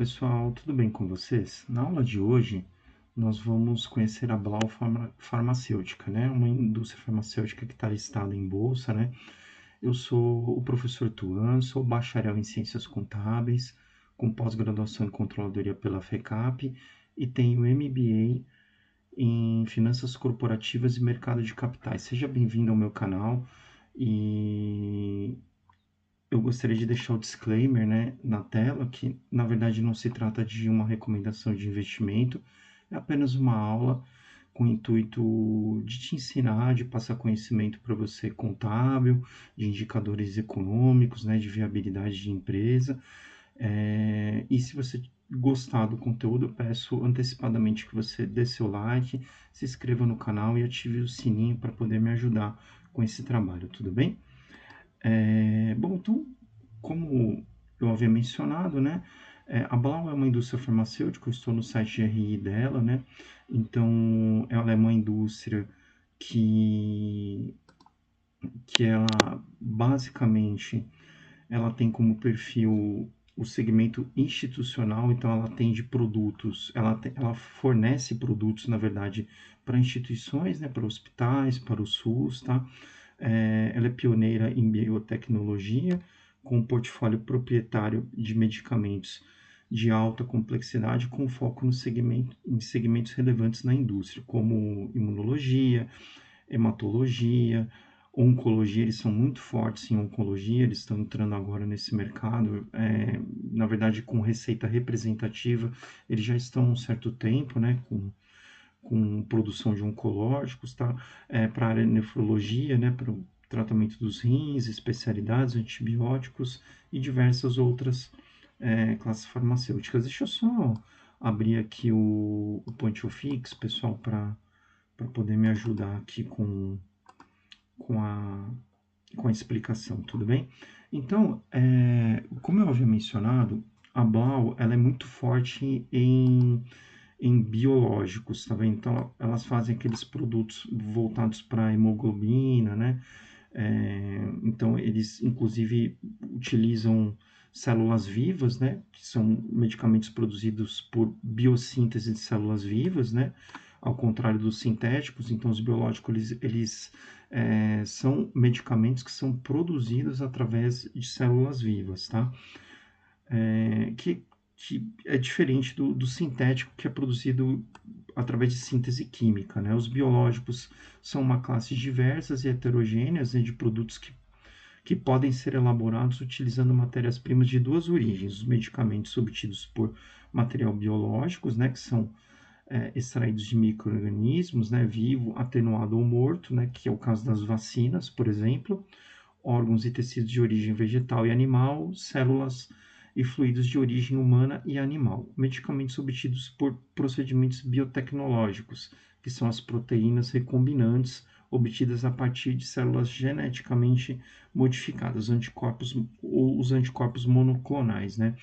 pessoal, tudo bem com vocês? Na aula de hoje, nós vamos conhecer a Blau Farmacêutica, né? Uma indústria farmacêutica que está listada em bolsa, né? Eu sou o professor Tuan, sou bacharel em Ciências Contábeis, com pós-graduação em Controladoria pela FECAP e tenho MBA em Finanças Corporativas e Mercado de Capitais. Seja bem-vindo ao meu canal e eu gostaria de deixar o disclaimer, né, na tela, que na verdade não se trata de uma recomendação de investimento, é apenas uma aula com o intuito de te ensinar, de passar conhecimento para você contábil, de indicadores econômicos, né, de viabilidade de empresa. E se você gostar do conteúdo, eu peço antecipadamente que você dê seu like, se inscreva no canal e ative o sininho para poder me ajudar com esse trabalho, tudo bem? Bom, então, como eu havia mencionado, né, a Blau é uma indústria farmacêutica, eu estou no site de RI dela, né, então ela é uma indústria que, que ela basicamente ela tem como perfil o segmento institucional, então ela atende produtos, ela fornece produtos, na verdade, para instituições, né, para hospitais, para o SUS, tá? Ela é pioneira em biotecnologia, com um portfólio proprietário de medicamentos de alta complexidade, com foco no em segmentos relevantes na indústria, como imunologia, hematologia, oncologia. Eles são muito fortes em oncologia, eles estão entrando agora nesse mercado, na verdade, com receita representativa, eles já estão há um certo tempo, né, com produção de oncológicos, tá? Para a área de nefrologia, né, para o tratamento dos rins, especialidades, antibióticos e diversas outras classes farmacêuticas. Deixa eu só abrir aqui o Point of Fix, pessoal, para poder me ajudar aqui com a, com a explicação, tudo bem? Então, como eu havia mencionado, a Blau ela é muito forte em biológicos, tá vendo? Então, elas fazem aqueles produtos voltados para hemoglobina, né? Então, eles, inclusive, utilizam células vivas, né? Que são medicamentos produzidos por biossíntese de células vivas, né? Ao contrário dos sintéticos. Então, os biológicos, eles são medicamentos que são produzidos através de células vivas, tá? Que é diferente do sintético, que é produzido através de síntese química, né? Os biológicos são uma classe diversas e heterogêneas, né, de produtos que podem ser elaborados utilizando matérias-primas de duas origens: os medicamentos obtidos por material biológicos, né, que são extraídos de micro-organismos, né, vivo, atenuado ou morto, né, que é o caso das vacinas, por exemplo, órgãos e tecidos de origem vegetal e animal, células e fluidos de origem humana e animal, medicamentos obtidos por procedimentos biotecnológicos, que são as proteínas recombinantes obtidas a partir de células geneticamente modificadas, anticorpos ou os anticorpos monoclonais, né?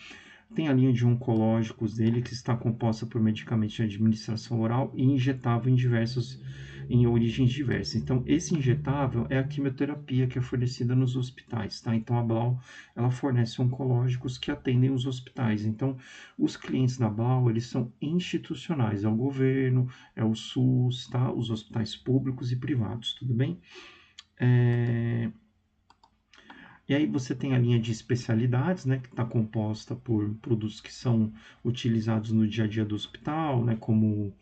Tem a linha de oncológicos dele, que está composta por medicamentos de administração oral e injetável em origens diversas. Então, esse injetável é a quimioterapia que é fornecida nos hospitais, tá? Então, a Blau, ela fornece oncológicos que atendem os hospitais. Então, os clientes da Blau, eles são institucionais, é o governo, é o SUS, tá? Os hospitais públicos e privados, tudo bem? E aí você tem a linha de especialidades, né, que está composta por produtos que são utilizados no dia a dia do hospital, né, como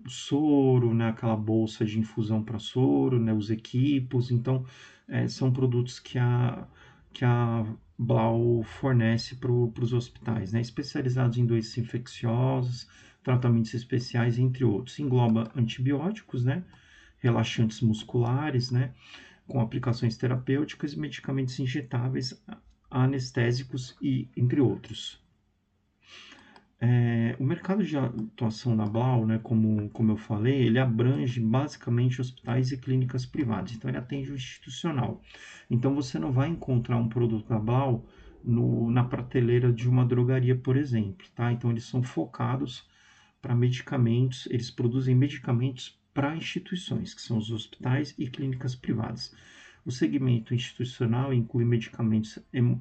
soro, né, aquela bolsa de infusão para soro, né, os equipos. Então, são produtos que a Blau fornece para os hospitais, né, especializados em doenças infecciosas, tratamentos especiais, entre outros. Engloba antibióticos, né, relaxantes musculares, né, com aplicações terapêuticas e medicamentos injetáveis, anestésicos e entre outros. O mercado de atuação da Blau, né, como eu falei, ele abrange basicamente hospitais e clínicas privadas, então ele atende o institucional. Então você não vai encontrar um produto da Blau na prateleira de uma drogaria, por exemplo, tá? Então eles são focados para medicamentos, eles produzem medicamentos para instituições, que são os hospitais e clínicas privadas. O segmento institucional inclui medicamentos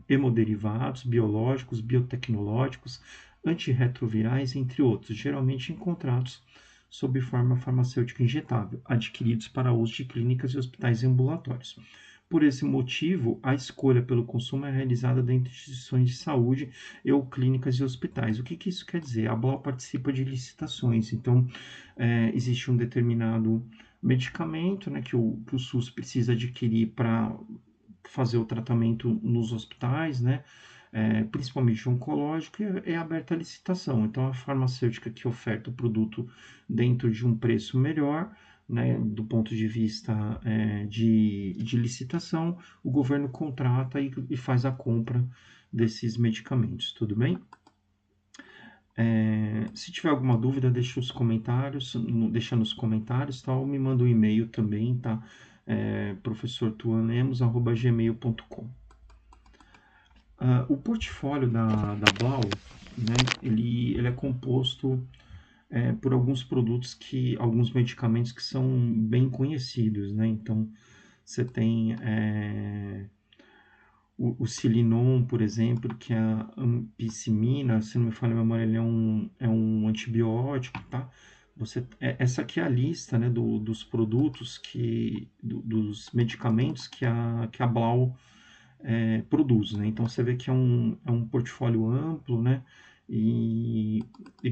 hemoderivados, biológicos, biotecnológicos, antirretrovirais, entre outros, geralmente encontrados sob forma farmacêutica injetável, adquiridos para uso de clínicas e hospitais ambulatórios. Por esse motivo, a escolha pelo consumo é realizada dentro de instituições de saúde ou clínicas e hospitais. O que isso quer dizer? A Blau participa de licitações, então existe um determinado medicamento, né, que o SUS precisa adquirir para fazer o tratamento nos hospitais, né, principalmente oncológico, e é aberta a licitação. Então, a farmacêutica que oferta o produto dentro de um preço melhor, né, do ponto de vista de licitação, o governo contrata e faz a compra desses medicamentos, tudo bem? Se tiver alguma dúvida, deixa deixa nos comentários, tá? Ou me manda um e-mail também, tá? professortuanlemos@gmail.com. O portfólio da Blau, né, ele é composto por alguns medicamentos que são bem conhecidos, né? Então, você tem o Silinon, por exemplo, que é a ampicilina, se não me falha a memória, ele é um antibiótico, tá? Essa aqui é a lista, né, dos produtos dos medicamentos que a Blau produz, né? Então você vê que é um portfólio amplo, né? E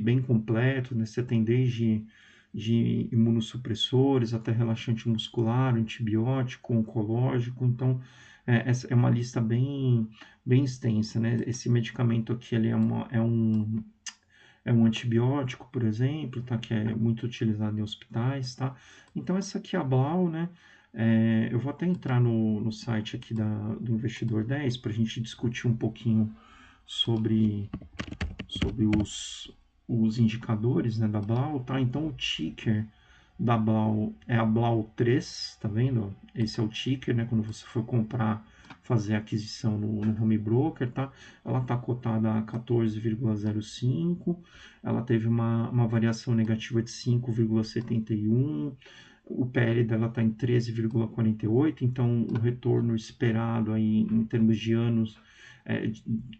bem completo, né? Você tem desde de imunossupressores até relaxante muscular, antibiótico, oncológico. Então essa é uma lista bem extensa, né? Esse medicamento aqui ele é um antibiótico, por exemplo, tá? Que é muito utilizado em hospitais, tá? Então essa aqui é a Blau, né? Eu vou até entrar no site aqui do Investidor 10 para a gente discutir um pouquinho sobre, sobre os indicadores, né, da Blau, tá? Então o ticker da Blau é a Blau 3, tá vendo? Esse é o ticker, né? Quando você for comprar, fazer a aquisição no home broker, tá? Ela está cotada a 14,05, ela teve uma variação negativa de 5,71, o PL dela está em 13,48, então o retorno esperado aí em termos de anos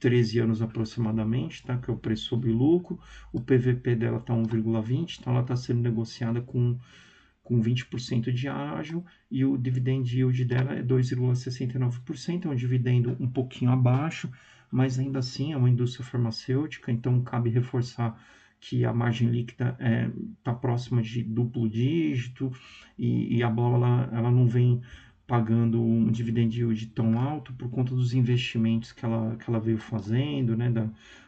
13 anos aproximadamente, tá? Que é o preço sobre lucro. O PVP dela está 1,20, então ela está sendo negociada com 20% de ágio e o dividend yield dela é 2,69%, é um dividendo um pouquinho abaixo, mas ainda assim é uma indústria farmacêutica, então cabe reforçar que a margem líquida está próxima de duplo dígito e a Blau ela não vem pagando um dividend yield tão alto por conta dos investimentos que ela veio fazendo, né,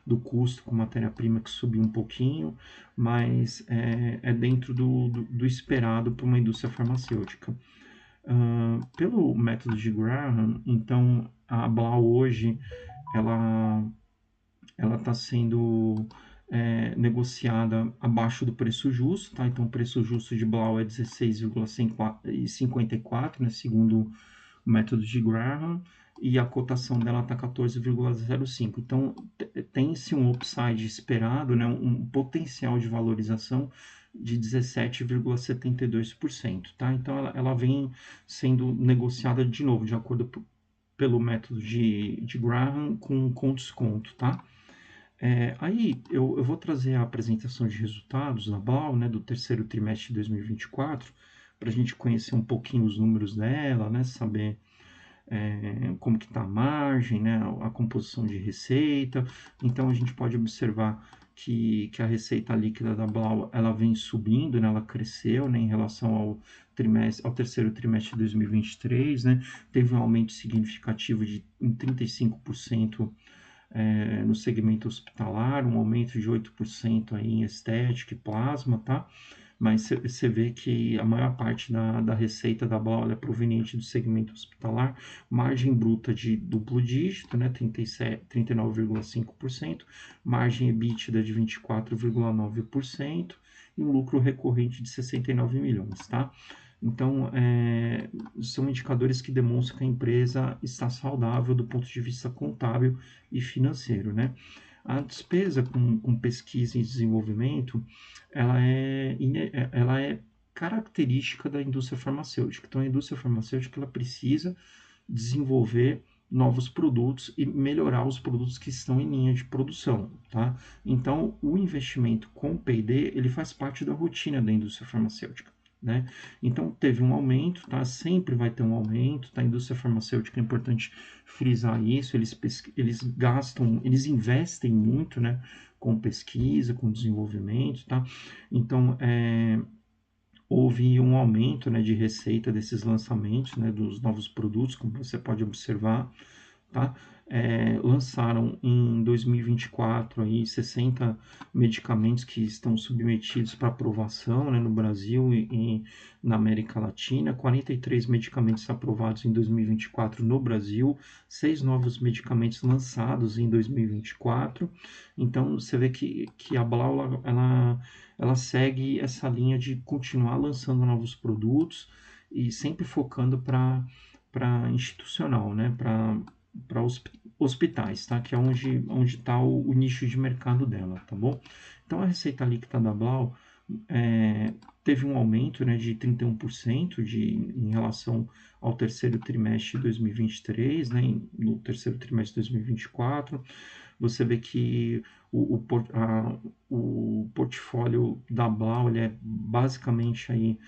do custo com matéria-prima que subiu um pouquinho, mas é dentro do esperado para uma indústria farmacêutica. Pelo método de Graham, então a Blau hoje ela está sendo negociada abaixo do preço justo, tá? Então o preço justo de Blau é 16,54, né, segundo o método de Graham, e a cotação dela está 14,05. Então tem-se um upside esperado, né, um potencial de valorização de 17,72%, tá? Então ela vem sendo negociada de novo, de acordo pelo método de Graham, com desconto, tá? Aí eu vou trazer a apresentação de resultados da Blau, né, do terceiro trimestre de 2024, para a gente conhecer um pouquinho os números dela, né, saber como que está a margem, né, a composição de receita. Então a gente pode observar que a receita líquida da Blau ela vem subindo, né, ela cresceu, né, em relação ao terceiro trimestre de 2023, né, teve um aumento significativo de 35% no segmento hospitalar, um aumento de 8% aí em estética e plasma, tá? Mas você vê que a maior parte da receita da Blau é proveniente do segmento hospitalar, margem bruta de duplo dígito, né, 39,5%, margem EBITDA de 24,9% e um lucro recorrente de 69 milhões, tá? Então, são indicadores que demonstram que a empresa está saudável do ponto de vista contábil e financeiro, né? A despesa com pesquisa e desenvolvimento, ela é característica da indústria farmacêutica. Então, a indústria farmacêutica ela precisa desenvolver novos produtos e melhorar os produtos que estão em linha de produção, tá? Então, o investimento com P&D, ele faz parte da rotina da indústria farmacêutica, né? Então, teve um aumento, tá? Sempre vai ter um aumento, tá? A indústria farmacêutica é importante frisar isso, eles gastam, eles investem muito, né? Com pesquisa, com desenvolvimento, tá? Então, houve um aumento, né, de receita desses lançamentos, né, dos novos produtos, como você pode observar, tá? Lançaram em 2024 aí 60 medicamentos que estão submetidos para aprovação, né, no Brasil e na América Latina, 43 medicamentos aprovados em 2024 no Brasil, 6 novos medicamentos lançados em 2024. Então você vê que a Blau ela segue essa linha de continuar lançando novos produtos e sempre focando para institucional, né? Para hospitais, tá? Que é onde está o nicho de mercado dela, tá bom? Então a receita líquida da Blau teve um aumento, né, de 31% em relação ao terceiro trimestre de 2023, né, no terceiro trimestre de 2024. Você vê que o portfólio da Blau ele é basicamente aí,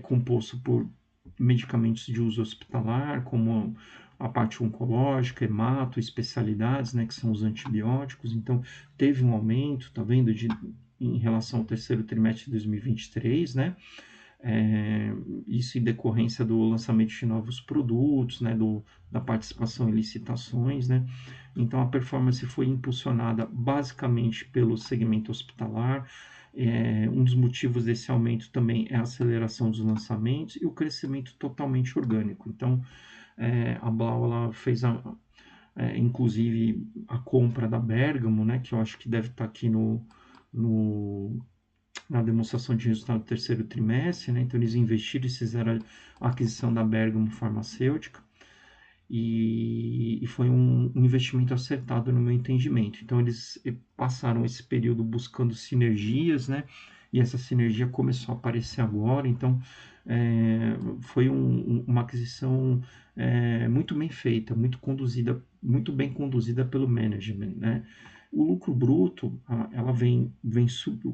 composto por medicamentos de uso hospitalar, como a parte oncológica, hemato, especialidades, né, que são os antibióticos. Então, teve um aumento, tá vendo, em relação ao terceiro trimestre de 2023, né? Isso em decorrência do lançamento de novos produtos, né, da participação em licitações, né? Então, a performance foi impulsionada basicamente pelo segmento hospitalar. Um dos motivos desse aumento também é a aceleração dos lançamentos e o crescimento totalmente orgânico. Então, a Blau ela fez inclusive a compra da Bergamo, né, que eu acho que deve estar aqui no, na demonstração de resultado do terceiro trimestre, né? Então eles investiram e fizeram a aquisição da Bergamo Farmacêutica e foi um investimento acertado no meu entendimento. Então eles passaram esse período buscando sinergias, né? E essa sinergia começou a aparecer agora. Então foi uma aquisição muito bem feita, muito bem conduzida pelo management, né? O lucro bruto,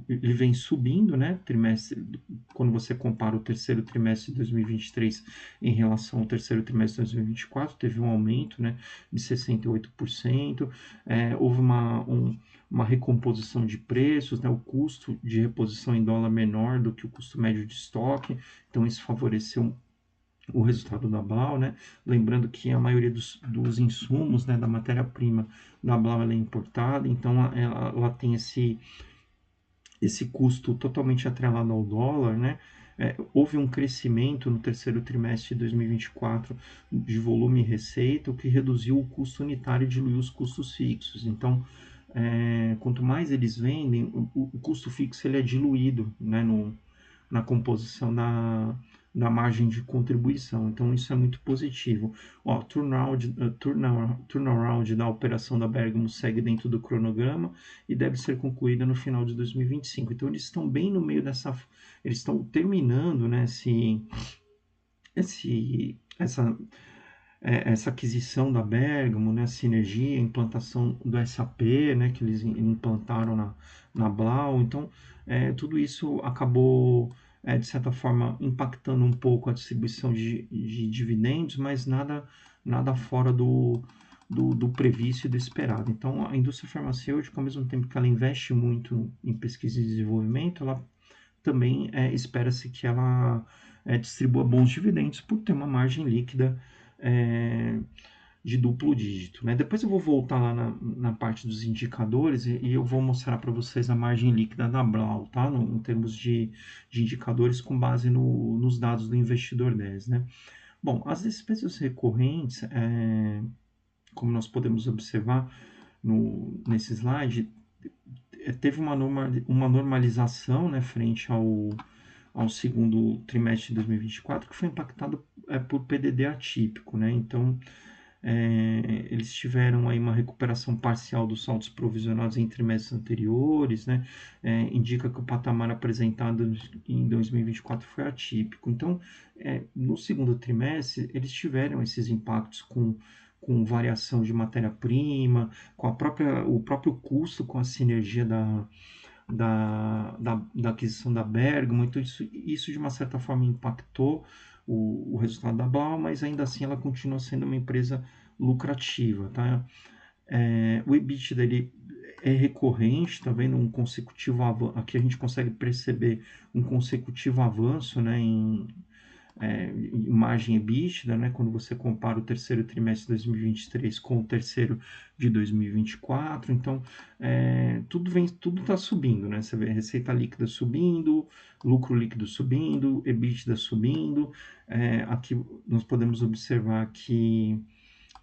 ele vem subindo, né, trimestre, quando você compara o terceiro trimestre de 2023 em relação ao terceiro trimestre de 2024, teve um aumento, né, de 68%. Houve uma recomposição de preços, né, o custo de reposição em dólar menor do que o custo médio de estoque, então isso favoreceu o resultado da Blau, né? Lembrando que a maioria dos insumos, né, da matéria-prima da Blau ela é importada, então ela tem esse custo totalmente atrelado ao dólar, né? Houve um crescimento no terceiro trimestre de 2024 de volume e receita, o que reduziu o custo unitário e diluiu os custos fixos. Então, quanto mais eles vendem, o custo fixo ele é diluído, né, na composição da margem de contribuição. Então, isso é muito positivo. Turnaround da operação da Bergamo segue dentro do cronograma e deve ser concluída no final de 2025. Então, eles estão bem no meio eles estão terminando, né, essa aquisição da Bergamo, né, a sinergia, a implantação do SAP, né, que eles implantaram na Blau. Então, tudo isso acabou, de certa forma, impactando um pouco a distribuição de dividendos, mas nada fora do previsto e do esperado. Então, a indústria farmacêutica, ao mesmo tempo que ela investe muito em pesquisa e desenvolvimento, ela também espera-se que ela distribua bons dividendos por ter uma margem líquida é, de duplo dígito, né? Depois eu vou voltar lá na parte dos indicadores e eu vou mostrar para vocês a margem líquida da Blau, tá? Em termos de indicadores com base nos dados do investidor 10, né? Bom, as despesas recorrentes, como nós podemos observar nesse slide, teve uma normalização, né, frente ao segundo trimestre de 2024, que foi impactado por PDD atípico, né? Então, Eles tiveram aí uma recuperação parcial dos saldos provisionados em trimestres anteriores, né? Indica que o patamar apresentado em 2024 foi atípico. Então, no segundo trimestre, eles tiveram esses impactos com variação de matéria-prima, com o próprio custo, com a sinergia da aquisição da Bergamo. Então, isso de uma certa forma impactou o resultado da Blau, mas ainda assim ela continua sendo uma empresa lucrativa, tá? O EBITDA dele é recorrente, tá vendo? Um consecutivo avanço, aqui a gente consegue perceber um consecutivo avanço, né, em margem EBITDA, né, quando você compara o terceiro trimestre de 2023 com o terceiro de 2024. Então, tudo está subindo, né? Você vê receita líquida subindo, lucro líquido subindo, EBITDA subindo. Aqui nós podemos observar que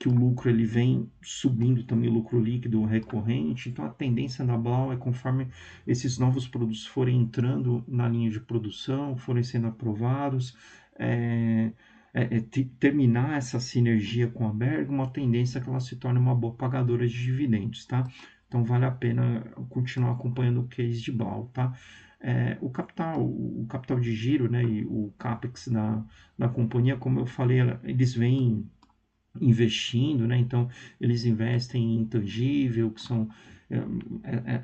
o lucro ele vem subindo também, o lucro líquido recorrente. Então a tendência da Blau é, conforme esses novos produtos forem entrando na linha de produção, forem sendo aprovados, é, terminar essa sinergia com a Bergamo, a tendência é que ela se torne uma boa pagadora de dividendos, tá? Então vale a pena continuar acompanhando o case de Blau, tá? O capital de giro, né, e o CAPEX da companhia, como eu falei, eles vêm investindo, né? Então eles investem em intangível, que são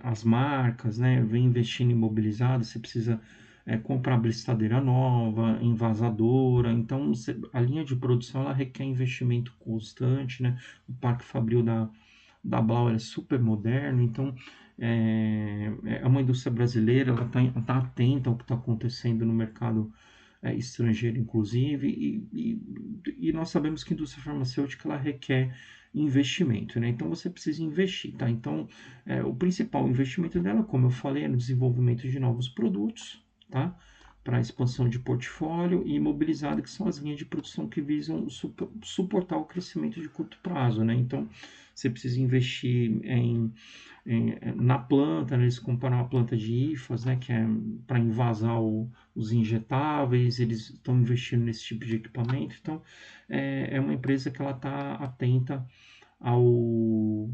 as marcas, né? Vem investindo em imobilizado, você precisa comprar blistadeira nova, envasadora. Então a linha de produção ela requer investimento constante, né? O parque fabril da Blau é super moderno, então é uma indústria brasileira, ela tá atenta ao que está acontecendo no mercado estrangeiro, inclusive, e nós sabemos que a indústria farmacêutica ela requer investimento, né? Então você precisa investir, tá? Então o principal investimento dela, como eu falei, é no desenvolvimento de novos produtos, tá? Para expansão de portfólio e imobilizado, que são as linhas de produção que visam suportar o crescimento de curto prazo, né? Então você precisa investir na planta, né, eles comparam a planta de IFAS, né, que é para invasar os injetáveis, eles estão investindo nesse tipo de equipamento. Então, é uma empresa que ela está atenta ao,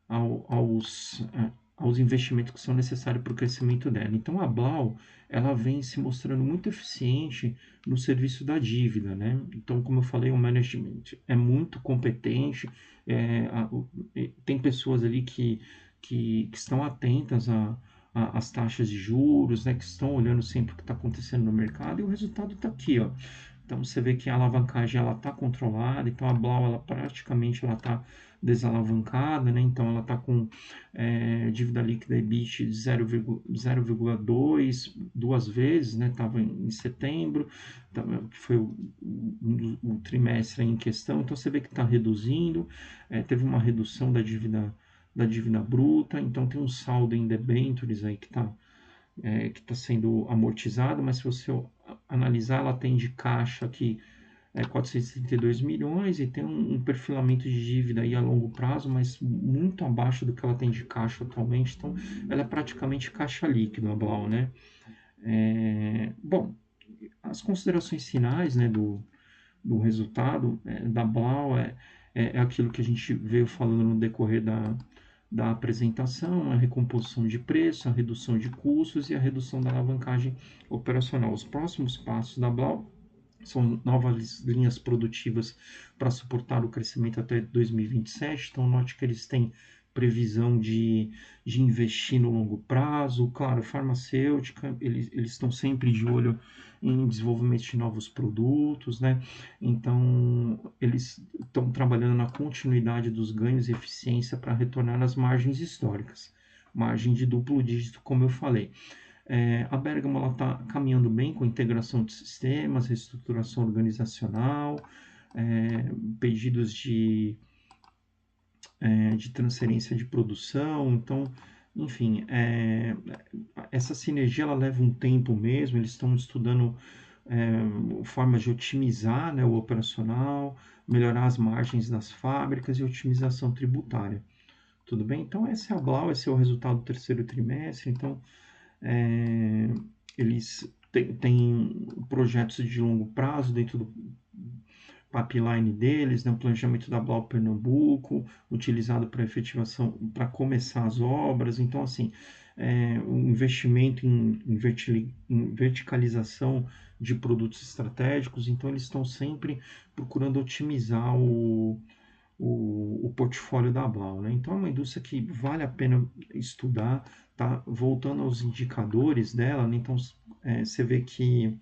aos investimentos que são necessários para o crescimento dela. Então, a Blau, ela vem se mostrando muito eficiente no serviço da dívida, né? Então, como eu falei, o management é muito competente, tem pessoas ali que estão atentas às taxas de juros, né? Que estão olhando sempre o que está acontecendo no mercado, e o resultado está aqui, ó. Então você vê que a alavancagem ela está controlada, então a Blau ela praticamente ela está desalavancada, né? Então ela está com dívida líquida EBIT de 0,2 duas vezes, né? Estava em setembro, que foi o trimestre em questão, então você vê que está reduzindo, teve uma redução da dívida bruta, então tem um saldo em debêntures aí que está sendo amortizado, mas se você analisar, ela tem de caixa aqui 432 milhões e tem um perfilamento de dívida aí a longo prazo, mas muito abaixo do que ela tem de caixa atualmente, então ela é praticamente caixa líquida, a Blau, né? Bom, as considerações finais, né, do resultado da Blau é aquilo que a gente veio falando no decorrer da apresentação, a recomposição de preço, a redução de custos e a redução da alavancagem operacional. Os próximos passos da Blau são novas linhas produtivas para suportar o crescimento até 2027. Então, note que eles têm previsão de investir no longo prazo. Claro, farmacêutica, eles estão sempre de olho em desenvolvimento de novos produtos, né? Então, eles estão trabalhando na continuidade dos ganhos e eficiência para retornar às margens históricas. Margem de duplo dígito, como eu falei. A Bergamo está caminhando bem com integração de sistemas, reestruturação organizacional, pedidos de transferência de produção. Então, enfim, essa sinergia ela leva um tempo mesmo. Eles estão estudando formas de otimizar, né, o operacional, melhorar as margens das fábricas e otimização tributária. Tudo bem? Então, essa é a Blau, esse é o resultado do terceiro trimestre. Então, eles têm projetos de longo prazo dentro pipeline deles, né, o planejamento da Blau Pernambuco, utilizado para efetivação, para começar as obras. Então, assim, o investimento em verticalização de produtos estratégicos, então eles estão sempre procurando otimizar o portfólio da Blau, né? Então é uma indústria que vale a pena estudar, tá? Voltando aos indicadores dela, né? Então você vê que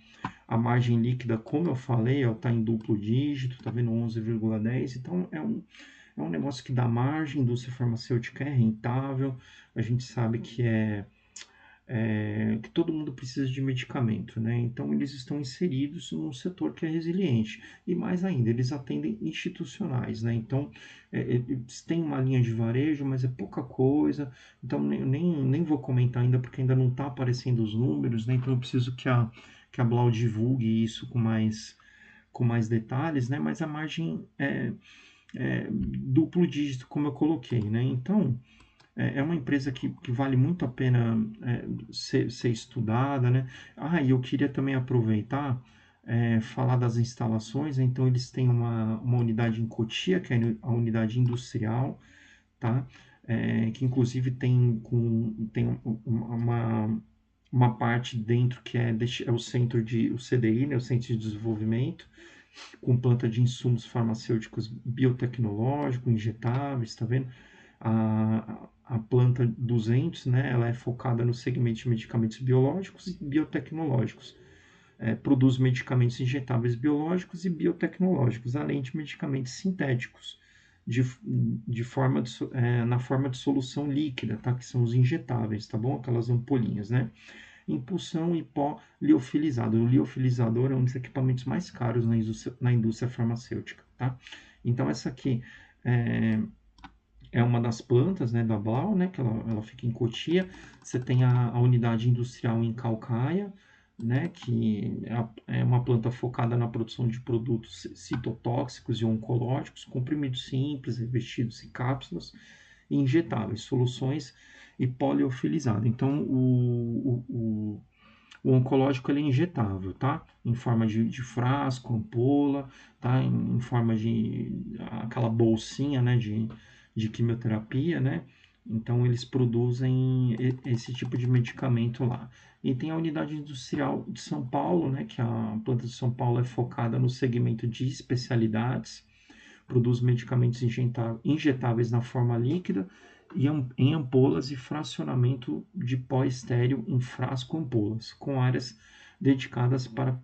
a margem líquida, como eu falei, está em duplo dígito, tá vendo? 11,10. Então é um negócio que dá margem, a indústria farmacêutica é rentável, a gente sabe que todo mundo precisa de medicamento, né? Então eles estão inseridos num setor que é resiliente. E mais ainda, eles atendem institucionais, né? Então eles têm uma linha de varejo, mas é pouca coisa. Então nem vou comentar ainda, porque ainda não está aparecendo os números, né? Então eu preciso que a Blau divulgue isso com mais detalhes, né? Mas a margem é duplo dígito, como eu coloquei, né? Então é uma empresa que vale muito a pena ser estudada, né? Ah, e eu queria também aproveitar, falar das instalações, né? Então eles têm uma unidade em Cotia, que é a unidade industrial, tá? Que inclusive tem uma parte dentro que é o CDI, né? O Centro de Desenvolvimento, com planta de insumos farmacêuticos biotecnológicos, injetáveis, tá vendo? A planta 200, né, ela é focada no segmento de medicamentos biológicos e biotecnológicos. Produz medicamentos injetáveis biológicos e biotecnológicos, além de medicamentos sintéticos, na forma de solução líquida, tá? Que são os injetáveis, tá bom? Aquelas ampolinhas, né? Impulsão e pó liofilizado. O liofilizador é um dos equipamentos mais caros na indústria farmacêutica, tá? Então, essa aqui é uma das plantas, né, da Blau, né, que ela fica em Cotia. Você tem a unidade industrial em Calcaia, né, que é uma planta focada na produção de produtos citotóxicos e oncológicos, comprimidos simples, revestidos em cápsulas e injetáveis, soluções e poliofilizado. Então, o oncológico ele é injetável, tá? Em forma de frasco, ampola, tá? Em forma de aquela bolsinha, né? De quimioterapia, né? Então eles produzem esse tipo de medicamento lá. E tem a unidade industrial de São Paulo, né? Que a planta de São Paulo é focada no segmento de especialidades, produz medicamentos injetáveis na forma líquida e em ampolas e fracionamento de pó estéreo em frasco-ampolas, com áreas dedicadas para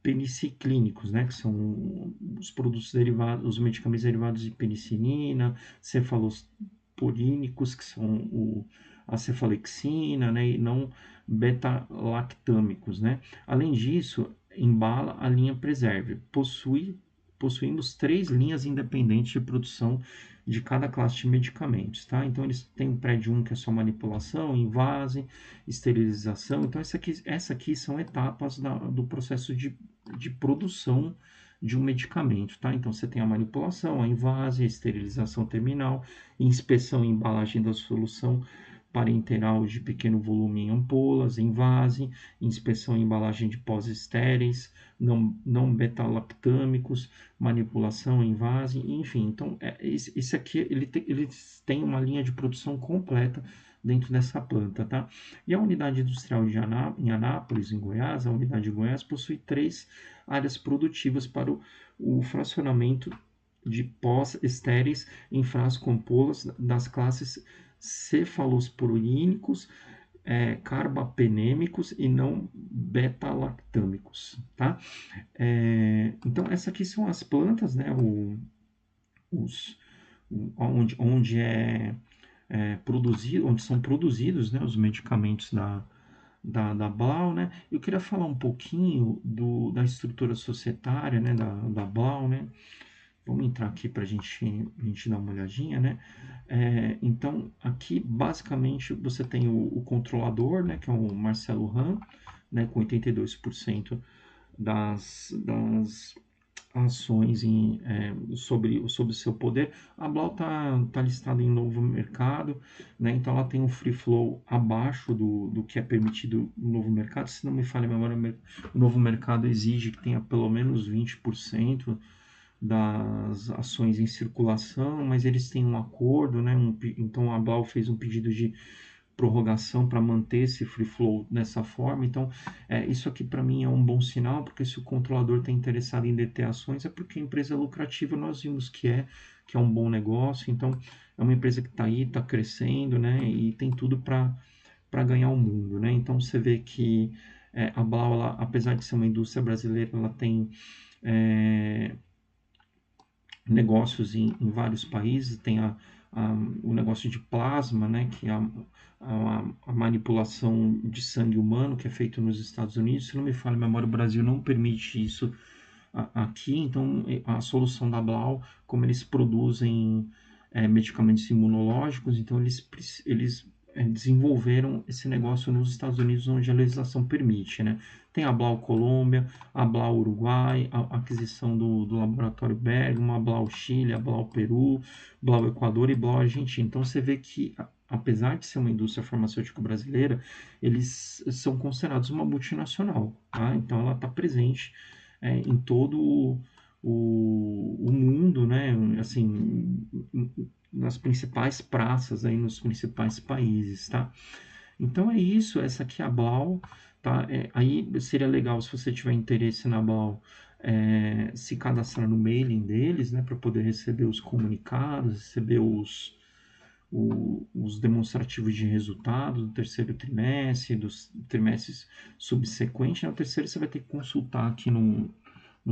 peniciclínicos, né, que são os produtos derivados, os medicamentos derivados de penicilina, cefalosporínicos, que são a cefalexina, né, e não beta-lactâmicos, né. Além disso, embala a linha Preserve. Possuímos 3 linhas independentes de produção de cada classe de medicamentos, tá? Então eles têm o prédio 1 que é só manipulação, invase, esterilização. Então essa aqui são etapas do processo de produção de um medicamento, tá? Então você tem a manipulação, a invase, a esterilização terminal, inspeção e embalagem da solução parenteral de pequeno volume em ampolas, invase, inspeção e embalagem de pós estéreis, não beta-lactâmicos, manipulação, invase, enfim. Então, esse aqui eles têm uma linha de produção completa dentro dessa planta, tá? E a unidade industrial em Anápolis, em Goiás, a unidade de Goiás possui 3 áreas produtivas para o fracionamento de pós estéreis em frasco-ampolas das classes cefalosporínicos, carbapenêmicos e não beta-lactâmicos, tá? Então, essas aqui são as plantas, né? Os, onde são produzidos, né, os medicamentos da Blau, né? Eu queria falar um pouquinho da estrutura societária, né, da Blau, né? Vamos entrar aqui para a gente dar uma olhadinha, né? Então, aqui, basicamente, você tem o controlador, né, que é o Marcelo Ram, né, com 82% das ações sobre o seu poder. A Blau tá listada em novo mercado, né? Então ela tem um free flow abaixo do que é permitido no novo mercado. Se não me falha a memória, o novo mercado exige que tenha pelo menos 20% das ações em circulação, mas eles têm um acordo, né? Então a Blau fez um pedido de prorrogação para manter esse free flow dessa forma. Então, isso aqui para mim é um bom sinal, porque se o controlador está interessado em deter ações, é porque a empresa é lucrativa, nós vimos que é um bom negócio. Então, é uma empresa que está aí, está crescendo, né? E tem tudo para ganhar o mundo, né? Então, você vê que a Blau, ela, apesar de ser uma indústria brasileira, ela tem é, negócios em vários países, tem o negócio de plasma, né, que é a manipulação de sangue humano, que é feito nos Estados Unidos. Se não me falha a memória, o Brasil não permite isso aqui, então a solução da Blau, como eles produzem medicamentos imunológicos, então eles desenvolveram esse negócio nos Estados Unidos, onde a legislação permite, né? Tem a Blau Colômbia, a Blau Uruguai, a aquisição do laboratório Bergamo, a Blau Chile, a Blau Peru, Blau Equador e Blau Argentina. Então você vê que, apesar de ser uma indústria farmacêutica brasileira, eles são considerados uma multinacional, tá? Então ela está presente em todo o mundo, né? Assim, nas principais praças aí nos principais países, tá? Então é isso, essa aqui é a Blau, tá? Aí seria legal se você tiver interesse na Blau, se cadastrar no mailing deles, né, para poder receber os comunicados, receber os demonstrativos de resultados do terceiro trimestre, dos trimestres subsequentes. No terceiro você vai ter que consultar aqui no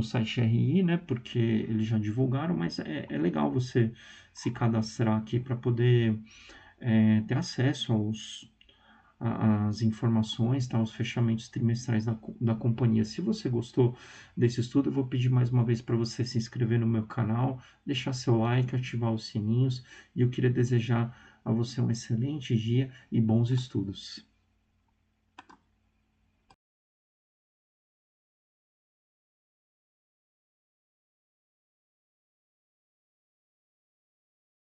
site RI, né? Porque eles já divulgaram, mas é legal você se cadastrar aqui para poder ter acesso às informações, tá? Os fechamentos trimestrais da companhia. Se você gostou desse estudo, eu vou pedir mais uma vez para você se inscrever no meu canal, deixar seu like, ativar os sininhos, e eu queria desejar a você um excelente dia e bons estudos.